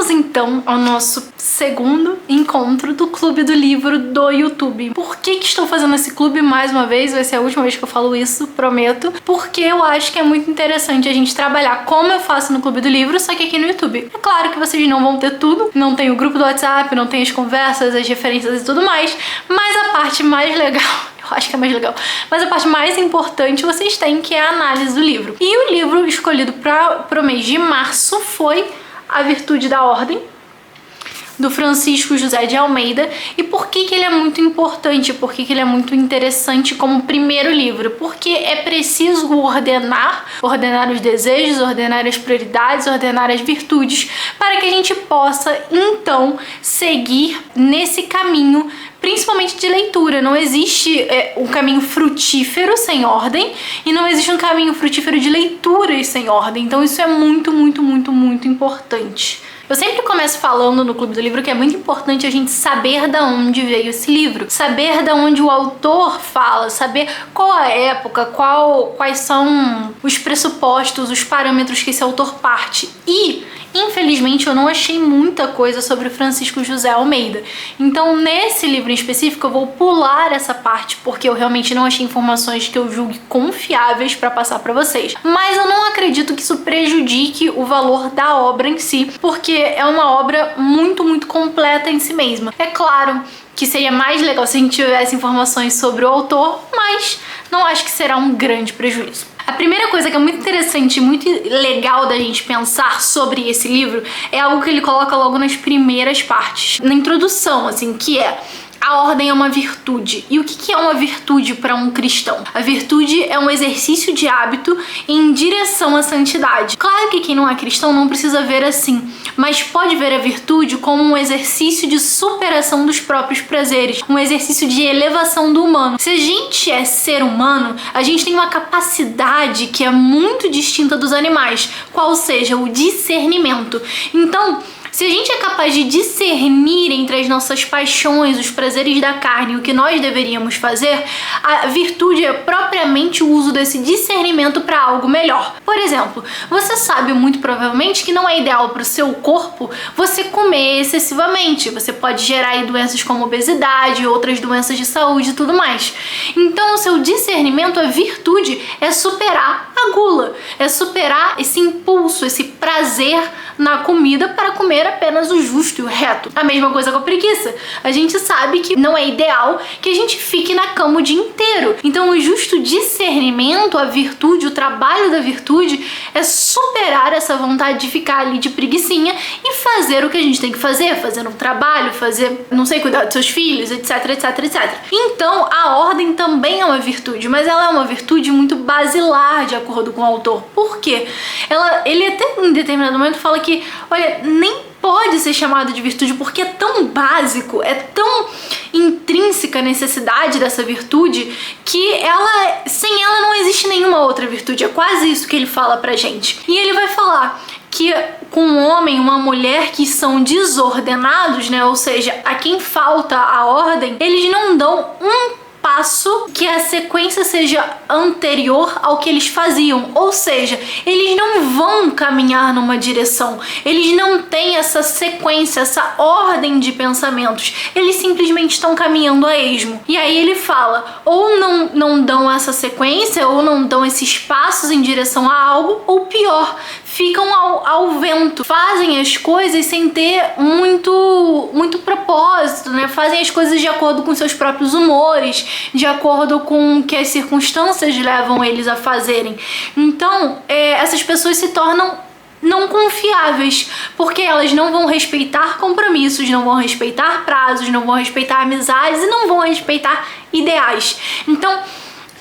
Vamos então ao nosso segundo encontro do Clube do Livro do YouTube. Por que estou fazendo esse clube mais uma vez? Vai ser a última vez que eu falo isso, prometo. Porque eu acho que é muito interessante a gente trabalhar como eu faço no Clube do Livro, só que aqui no YouTube. É claro que vocês não vão ter tudo, não tem o grupo do WhatsApp, não tem as conversas, as referências e tudo mais, mas a parte mais legal... eu acho que é mais legal. Mas a parte mais importante vocês têm, que é a análise do livro. E o livro escolhido para o mês de março foi A Virtude da Ordem, do Francisco José de Almeida. E por que ele é muito importante? Por que ele é muito interessante como primeiro livro? Porque é preciso ordenar os desejos, ordenar as prioridades, ordenar as virtudes, para que a gente possa, então, seguir nesse caminho, principalmente de leitura. Não existe um caminho frutífero sem ordem e não existe um caminho frutífero de leituras sem ordem. Então isso é muito, muito, muito, muito importante. Eu sempre começo falando no Clube do Livro que é muito importante a gente saber da onde veio esse livro, saber da onde o autor fala, saber qual a época, quais são os pressupostos, os parâmetros que esse autor parte. E, infelizmente, eu não achei muita coisa sobre o Francisco José Almeida. Então, nesse livro em específico, eu vou pular essa parte, porque eu realmente não achei informações que eu julgue confiáveis para passar para vocês. Mas eu não acredito que isso prejudique o valor da obra em si, porque é uma obra muito, muito completa em si mesma. É claro que seria mais legal se a gente tivesse informações sobre o autor, mas não acho que será um grande prejuízo. A primeira coisa que é muito interessante e muito legal da gente pensar sobre esse livro é algo que ele coloca logo nas primeiras partes, na introdução, assim, que é: a ordem é uma virtude. E o que é uma virtude para um cristão? A virtude é um exercício de hábito em direção à santidade. Claro que quem não é cristão não precisa ver assim, mas pode ver a virtude como um exercício de superação dos próprios prazeres, um exercício de elevação do humano. Se a gente é ser humano, a gente tem uma capacidade que é muito distinta dos animais, qual seja o discernimento. Então, se a gente é capaz de discernir entre as nossas paixões, os prazeres da carne e o que nós deveríamos fazer, a virtude é propriamente o uso desse discernimento para algo melhor. Por exemplo, você sabe muito provavelmente que não é ideal para o seu corpo você comer excessivamente. Você pode gerar aí doenças como obesidade, outras doenças de saúde e tudo mais. Então, o seu discernimento, a virtude, é superar a gula, é superar esse impulso, esse prazer na comida para comer apenas o justo e o reto. A mesma coisa com a preguiça. A gente sabe que não é ideal que a gente fique na cama o dia inteiro. Então, o justo discernimento, a virtude, o trabalho da virtude é superar essa vontade de ficar ali de preguicinha e fazer o que a gente tem que fazer no trabalho, cuidar dos seus filhos, etc, etc, etc. Então, a ordem também é uma virtude, mas ela é uma virtude muito basilar, de acordo com o autor. Por quê? Ele até em determinado momento fala que, olha, nem pode ser chamado de virtude porque é tão básico, é tão intrínseca a necessidade dessa virtude que sem ela não existe nenhuma outra virtude. É quase isso que ele fala pra gente. E ele vai falar que com um homem, uma mulher que são desordenados, né, ou seja, a quem falta a ordem, eles não dão um passo que a sequência seja anterior ao que eles faziam, ou seja, eles não vão caminhar numa direção, eles não têm essa sequência, essa ordem de pensamentos, eles simplesmente estão caminhando a esmo. E aí ele fala, ou não dão essa sequência, ou não dão esses passos em direção a algo, ou pior, ficam ao vento, fazem as coisas sem ter muito propósito, né? Fazem as coisas de acordo com seus próprios humores, de acordo com o que as circunstâncias levam eles a fazerem. Então, essas pessoas se tornam não confiáveis, porque elas não vão respeitar compromissos, não vão respeitar prazos, não vão respeitar amizades e não vão respeitar ideais. Então,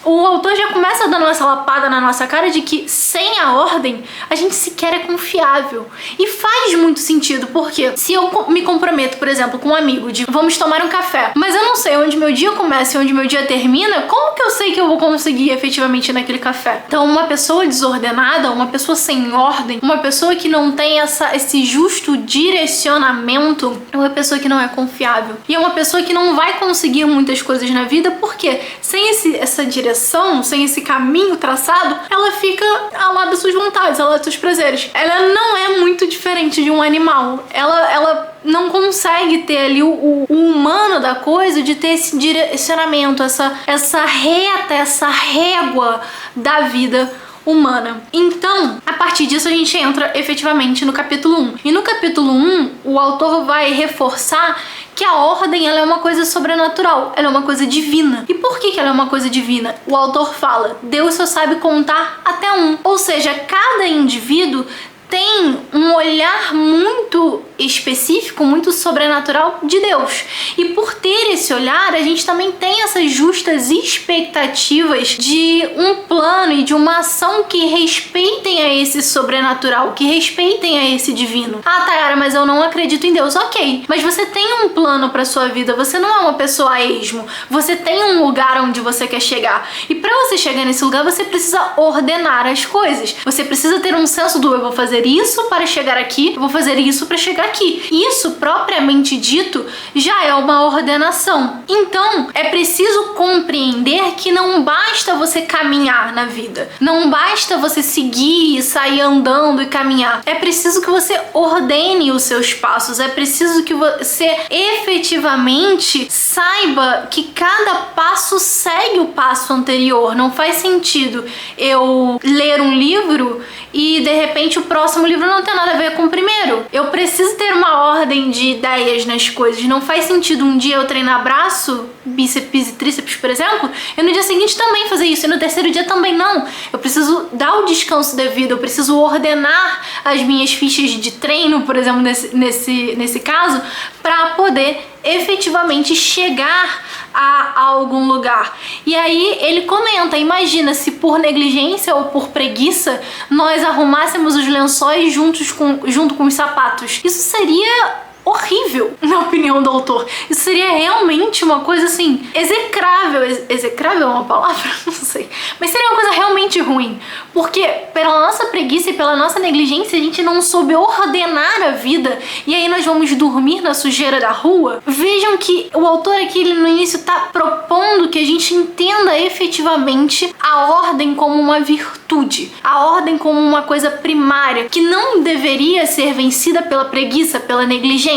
o autor já começa dando essa lapada na nossa cara de que sem a ordem a gente sequer é confiável. E faz muito sentido, porque se eu me comprometo, por exemplo, com um amigo de vamos tomar um café, mas eu não sei onde meu dia começa e onde meu dia termina, como que eu sei que eu vou conseguir efetivamente ir naquele café? Então, uma pessoa desordenada, uma pessoa sem ordem, uma pessoa que não tem esse justo direcionamento, é uma pessoa que não é confiável. E é uma pessoa que não vai conseguir muitas coisas na vida, porque sem essa direção, direção, sem esse caminho traçado, ela fica ao lado das suas vontades, ao lado dos seus prazeres. Ela não é muito diferente de um animal. Ela não consegue ter ali o humano da coisa, de ter esse direcionamento, essa reta, essa régua da vida humana. Então, a partir disso a gente entra efetivamente no capítulo 1. E no capítulo 1, o autor vai reforçar que a ordem, ela é uma coisa sobrenatural, ela é uma coisa divina. E por que ela é uma coisa divina? O autor fala, Deus só sabe contar até 1. Ou seja, cada indivíduo tem um olhar muito específico, muito sobrenatural de Deus. E por ter esse olhar, a gente também tem essas justas expectativas de um plano e de uma ação que respeitem a esse sobrenatural, que respeitem a esse divino. Ah, Tayara, mas eu não acredito em Deus. Ok, mas você tem um plano para sua vida, você não é uma pessoa a esmo, você tem um lugar onde você quer chegar. E para você chegar nesse lugar, você precisa ordenar as coisas. Você precisa ter um senso do eu vou fazer isso para chegar aqui, eu vou fazer isso para chegar aqui. Isso, propriamente dito, já é uma ordenação. Então, é preciso compreender que não basta você caminhar na vida. Não basta você seguir e sair andando e caminhar. É preciso que você ordene os seus passos. É preciso que você efetivamente saiba que cada passo segue o passo anterior. Não faz sentido eu ler um livro e de repente o próximo livro não tem nada a ver com o primeiro. Eu preciso ter uma ordem de ideias nas coisas. Não faz sentido um dia eu treinar braço, bíceps e tríceps, por exemplo, e no dia seguinte também fazer isso, e no terceiro dia também não. Eu preciso dar o descanso devido, eu preciso ordenar as minhas fichas de treino, por exemplo, nesse caso, para poder efetivamente chegar a algum lugar. E aí ele comenta, imagina se por negligência ou por preguiça nós arrumássemos os lençóis junto com os sapatos. Isso seria horrível, na opinião do autor. Isso seria realmente uma coisa assim, execrável. Execrável é uma palavra? Não sei. Mas seria uma coisa realmente ruim. Porque pela nossa preguiça e pela nossa negligência, a gente não soube ordenar a vida. E aí nós vamos dormir na sujeira da rua. Vejam que o autor aqui, ele no início está propondo que a gente entenda efetivamente a ordem como uma virtude. A ordem como uma coisa primária, que não deveria ser vencida pela preguiça, pela negligência.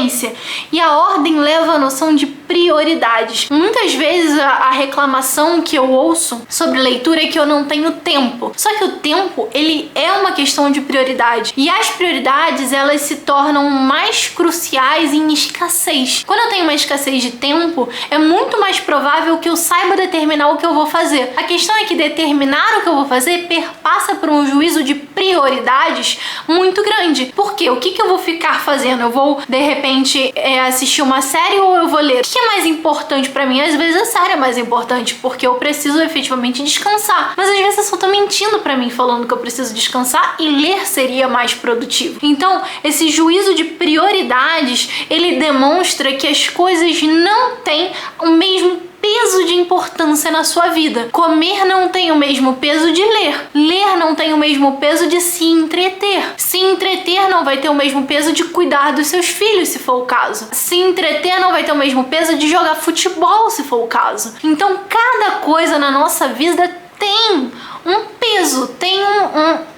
E a ordem leva a noção de prioridades. Muitas vezes a reclamação que eu ouço sobre leitura é que eu não tenho tempo. Só que o tempo, ele é uma questão de prioridade. E as prioridades, elas se tornam mais cruciais em escassez. Quando eu tenho uma escassez de tempo, é muito mais provável que eu saiba determinar o que eu vou fazer. A questão é que determinar o que eu vou fazer perpassa por um juízo de prioridades muito grande. Por quê? O que eu vou ficar fazendo? Eu vou, de repente, assistir uma série ou eu vou ler? O que é mais importante pra mim? Às vezes a série é mais importante, porque eu preciso efetivamente descansar. Mas às vezes eu só tô mentindo pra mim, falando que eu preciso descansar, e ler seria mais produtivo. Então, esse juízo de prioridades, ele demonstra que as coisas não têm o mesmo peso de importância na sua vida. Comer não tem o mesmo peso de ler. Ler não tem o mesmo peso de se entreter. Se entreter não vai ter o mesmo peso de cuidar dos seus filhos, se for o caso. Se entreter não vai ter o mesmo peso de jogar futebol, se for o caso. Então, cada coisa na nossa vida tem um peso, tem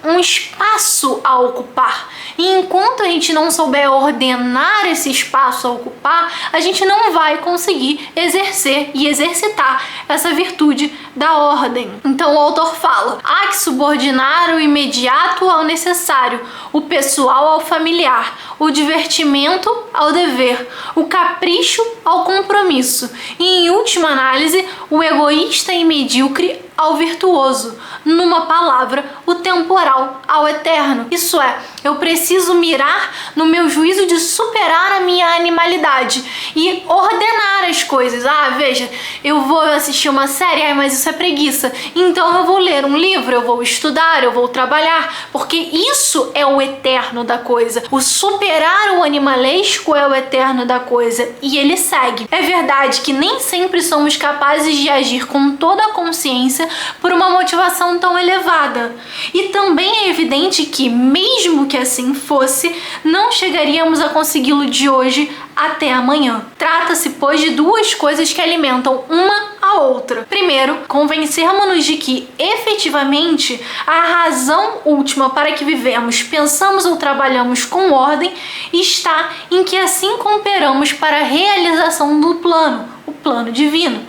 um espaço a ocupar. E enquanto a gente não souber ordenar esse espaço a ocupar, a gente não vai conseguir exercer e exercitar essa virtude da ordem. Então o autor fala: há que subordinar o imediato ao necessário, o pessoal ao familiar, o divertimento ao dever, o capricho ao compromisso e, em última análise, o egoísta e medíocre ao virtuoso. Numa palavra, o temporal ao eterno. Isso é, eu preciso mirar no meu juízo de superar a minha animalidade e ordenar as coisas. Ah, veja, eu vou assistir uma série, mas isso é preguiça. Então eu vou ler um livro, eu vou estudar, eu vou trabalhar, porque isso é o eterno da coisa. O superar o animalesco é o eterno da coisa. E ele segue. É verdade que nem sempre somos capazes de agir com toda a consciência por uma motivação tão elevada. E também é evidente que, mesmo que assim fosse, não chegaríamos a consegui-lo de hoje até amanhã. Trata-se, pois, de duas coisas que alimentam uma a a outra. Primeiro, convencermos-nos de que, efetivamente, a razão última para que vivemos, pensamos ou trabalhamos com ordem está em que assim cooperamos para a realização do plano, o plano divino.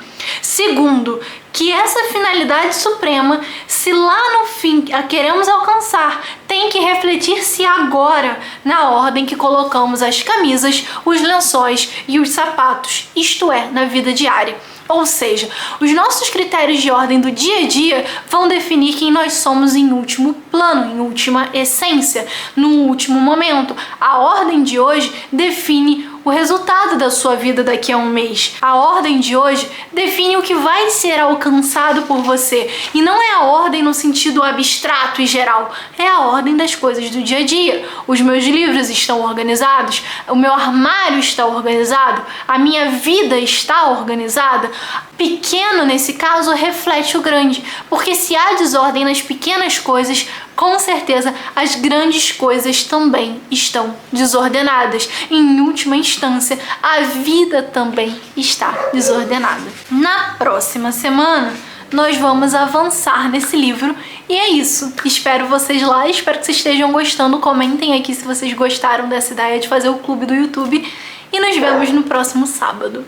Segundo, que essa finalidade suprema, se lá no fim a queremos alcançar, tem que refletir-se agora na ordem que colocamos as camisas, os lençóis e os sapatos, isto é, na vida diária. Ou seja, os nossos critérios de ordem do dia a dia vão definir quem nós somos em último plano, em última essência, no último momento. A ordem de hoje define o resultado da sua vida daqui a um mês. A ordem de hoje define o que vai ser alcançado por você. E não é a ordem no sentido abstrato e geral, é a ordem das coisas do dia a dia. Os meus livros estão organizados, o meu armário está organizado, a minha vida está organizada. Pequeno, nesse caso, reflete o grande, porque se há desordem nas pequenas coisas, com certeza as grandes coisas também estão desordenadas. Em última instância, a vida também está desordenada. Na próxima semana, nós vamos avançar nesse livro e é isso. Espero vocês lá, espero que vocês estejam gostando. Comentem aqui se vocês gostaram dessa ideia de fazer o clube do YouTube e nos vemos no próximo sábado.